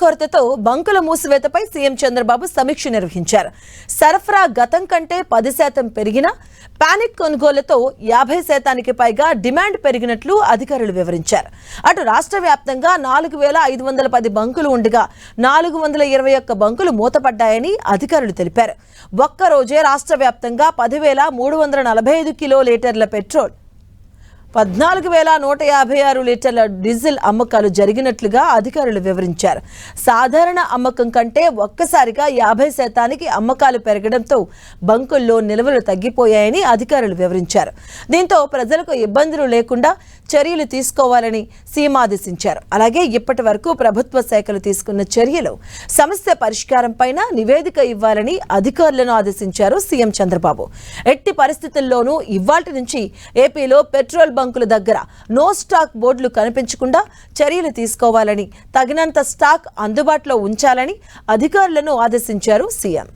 కొరతతో బంకుల మూసివేతపై సీఎం చంద్రబాబు సమీక్ష నిర్వహించారు. సరఫరా గతం కంటే 10% పెరిగినా పానిక్ కొనుగోలుతో 50% పైగా డిమాండ్ పెరిగినట్లు అధికారులు వివరించారు. అటు రాష్ట్ర వ్యాప్తంగా 4510 బంకులు ఉండగా 421 బంకులు మూతపడ్డాయని అధికారులు తెలిపారు. ఒక్కరోజే రాష్ట్ర వ్యాప్తంగా 10,345 కిలోలీటర్ల పెట్రోల్, 14,156 లీటర్ల డీజిల్ అమ్మకాలు జరిగినట్లుగా అధికారులు వివరించారు. సాధారణ అమ్మకం కంటే ఒక్కసారిగా 50% అమ్మకాలు పెరగడంతో బంకుల్లో నిల్వలు తగ్గిపోయాయని అధికారులు వివరించారు. దీంతో ప్రజలకు ఇబ్బందులు లేకుండా చర్యలు తీసుకోవాలని సీఎం ఆదేశించారు. అలాగే ఇప్పటి వరకు ప్రభుత్వ శాఖలు తీసుకున్న చర్యలు, సమస్య పరిష్కారంపైన నివేదిక ఇవ్వాలని అధికారులను ఆదేశించారు సీఎం చంద్రబాబు. ఎట్టి పరిస్థితుల్లోనూ ఇవాళ్టి నుంచి ఏపీలో పెట్రోల్ బంకుల దగ్గర నో స్టాక్ బోర్డులు కనిపించకుండా చర్యలు తీసుకోవాలని, తగినంత స్టాక్ అందుబాటులో ఉంచాలని అధికారులను ఆదేశించారు సీఎం.